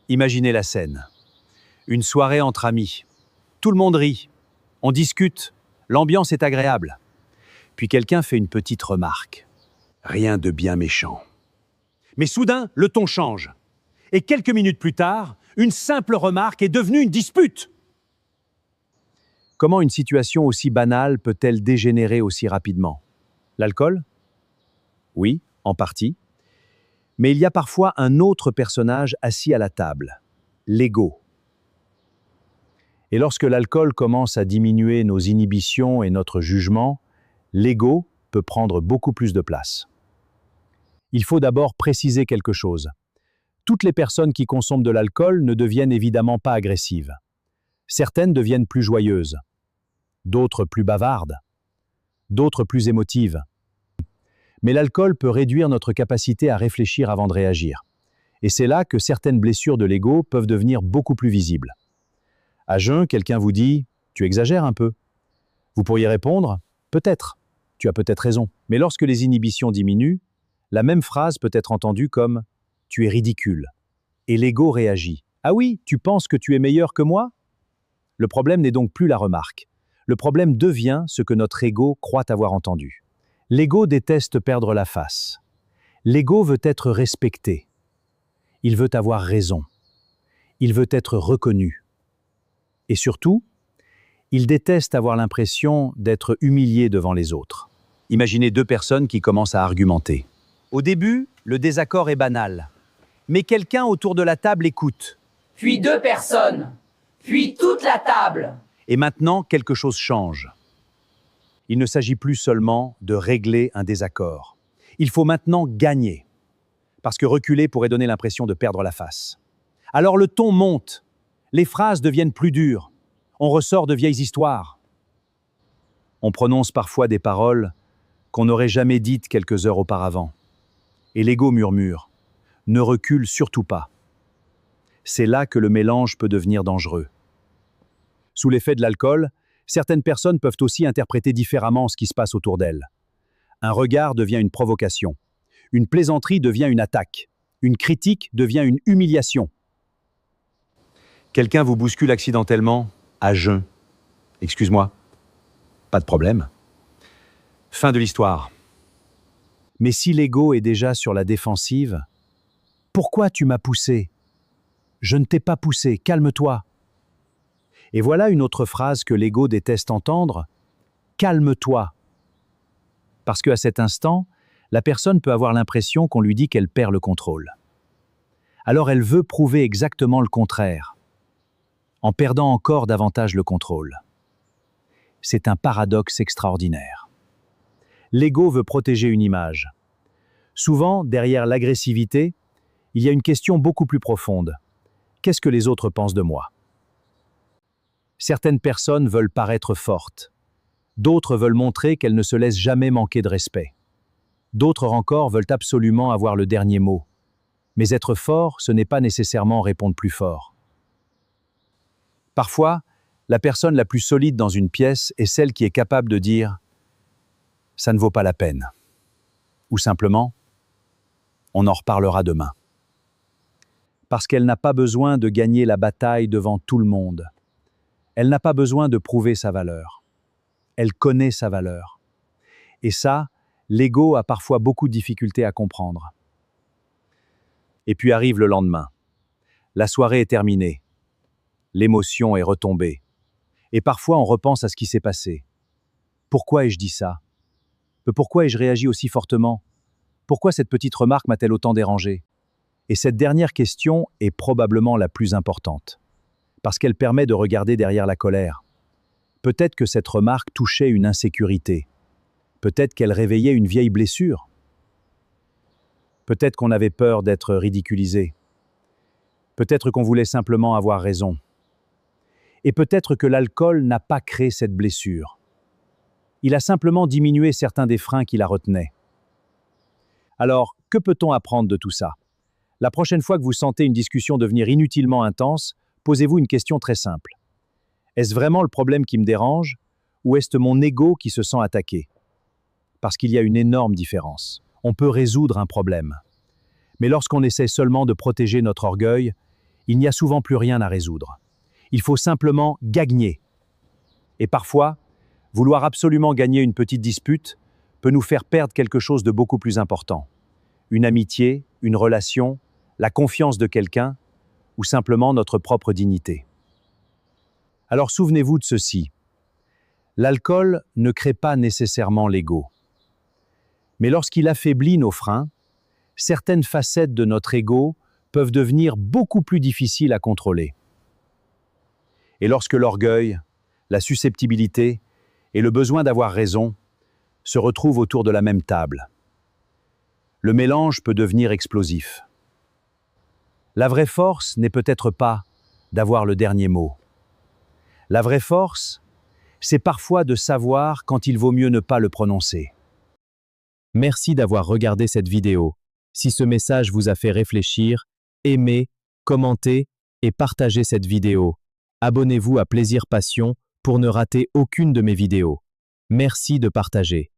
Imaginez la scène. Une soirée entre amis. Tout le monde rit, on discute, l'ambiance est agréable. Puis quelqu'un fait une petite remarque. Rien de bien méchant. Mais soudain, le ton change. Et quelques minutes plus tard, une simple remarque est devenue une dispute. Comment une situation aussi banale peut-elle dégénérer aussi rapidement? L'alcool? Oui, en partie. Mais il y a parfois un autre personnage assis à la table, l'ego. Et lorsque l'alcool commence à diminuer nos inhibitions et notre jugement, l'ego peut prendre beaucoup plus de place. Il faut d'abord préciser quelque chose. Toutes les personnes qui consomment de l'alcool ne deviennent évidemment pas agressives. Certaines deviennent plus joyeuses, d'autres plus bavardes, d'autres plus émotives. Mais l'alcool peut réduire notre capacité à réfléchir avant de réagir. Et c'est là que certaines blessures de l'ego peuvent devenir beaucoup plus visibles. À jeun, quelqu'un vous dit « tu exagères un peu ». Vous pourriez répondre « peut-être, tu as peut-être raison ». Mais lorsque les inhibitions diminuent, la même phrase peut être entendue comme « tu es ridicule ». Et l'ego réagit « ah oui, tu penses que tu es meilleur que moi ?» Le problème n'est donc plus la remarque. Le problème devient ce que notre ego croit avoir entendu. L'ego déteste perdre la face. L'ego veut être respecté. Il veut avoir raison. Il veut être reconnu. Et surtout, il déteste avoir l'impression d'être humilié devant les autres. Imaginez deux personnes qui commencent à argumenter. Au début, le désaccord est banal. Mais quelqu'un autour de la table écoute. Puis deux personnes. Puis toute la table. Et maintenant, quelque chose change. Il ne s'agit plus seulement de régler un désaccord. Il faut maintenant gagner. Parce que reculer pourrait donner l'impression de perdre la face. Alors le ton monte. Les phrases deviennent plus dures. On ressort de vieilles histoires. On prononce parfois des paroles qu'on n'aurait jamais dites quelques heures auparavant. Et l'ego murmure. Ne recule surtout pas. C'est là que le mélange peut devenir dangereux. Sous l'effet de l'alcool, certaines personnes peuvent aussi interpréter différemment ce qui se passe autour d'elles. Un regard devient une provocation. Une plaisanterie devient une attaque. Une critique devient une humiliation. Quelqu'un vous bouscule accidentellement à jeun. Excuse-moi. Pas de problème. Fin de l'histoire. Mais si l'ego est déjà sur la défensive, pourquoi tu m'as poussé? Je ne t'ai pas poussé, calme-toi. Et voilà une autre phrase que l'ego déteste entendre. Calme-toi. Parce qu'à cet instant, la personne peut avoir l'impression qu'on lui dit qu'elle perd le contrôle. Alors elle veut prouver exactement le contraire, en perdant encore davantage le contrôle. C'est un paradoxe extraordinaire. L'ego veut protéger une image. Souvent, derrière l'agressivité, il y a une question beaucoup plus profonde. Qu'est-ce que les autres pensent de moi? Certaines personnes veulent paraître fortes. D'autres veulent montrer qu'elles ne se laissent jamais manquer de respect. D'autres encore veulent absolument avoir le dernier mot. Mais être fort, ce n'est pas nécessairement répondre plus fort. Parfois, la personne la plus solide dans une pièce est celle qui est capable de dire « ça ne vaut pas la peine » ou simplement « on en reparlera demain ». Parce qu'elle n'a pas besoin de gagner la bataille devant tout le monde. Elle n'a pas besoin de prouver sa valeur. Elle connaît sa valeur. Et ça, l'ego a parfois beaucoup de difficultés à comprendre. Et puis arrive le lendemain. La soirée est terminée. L'émotion est retombée. Et parfois on repense à ce qui s'est passé. Pourquoi ai-je dit ça? Pourquoi ai-je réagi aussi fortement? Pourquoi cette petite remarque m'a-t-elle autant dérangé? Et cette dernière question est probablement la plus importante. Parce qu'elle permet de regarder derrière la colère. Peut-être que cette remarque touchait une insécurité. Peut-être qu'elle réveillait une vieille blessure. Peut-être qu'on avait peur d'être ridiculisé. Peut-être qu'on voulait simplement avoir raison. Et peut-être que l'alcool n'a pas créé cette blessure. Il a simplement diminué certains des freins qui la retenaient. Alors, que peut-on apprendre de tout ça? La prochaine fois que vous sentez une discussion devenir inutilement intense, posez-vous une question très simple. Est-ce vraiment le problème qui me dérange ou est-ce mon ego qui se sent attaqué? Parce qu'il y a une énorme différence. On peut résoudre un problème. Mais lorsqu'on essaie seulement de protéger notre orgueil, il n'y a souvent plus rien à résoudre. Il faut simplement gagner. Et parfois, vouloir absolument gagner une petite dispute peut nous faire perdre quelque chose de beaucoup plus important. Une amitié, une relation, la confiance de quelqu'un, ou simplement notre propre dignité. Alors souvenez-vous de ceci. L'alcool ne crée pas nécessairement l'ego. Mais lorsqu'il affaiblit nos freins, certaines facettes de notre ego peuvent devenir beaucoup plus difficiles à contrôler. Et lorsque l'orgueil, la susceptibilité et le besoin d'avoir raison se retrouvent autour de la même table, le mélange peut devenir explosif. La vraie force n'est peut-être pas d'avoir le dernier mot. La vraie force, c'est parfois de savoir quand il vaut mieux ne pas le prononcer. Merci d'avoir regardé cette vidéo. Si ce message vous a fait réfléchir, aimez, commentez et partagez cette vidéo. Abonnez-vous à Plaisir Passion pour ne rater aucune de mes vidéos. Merci de partager.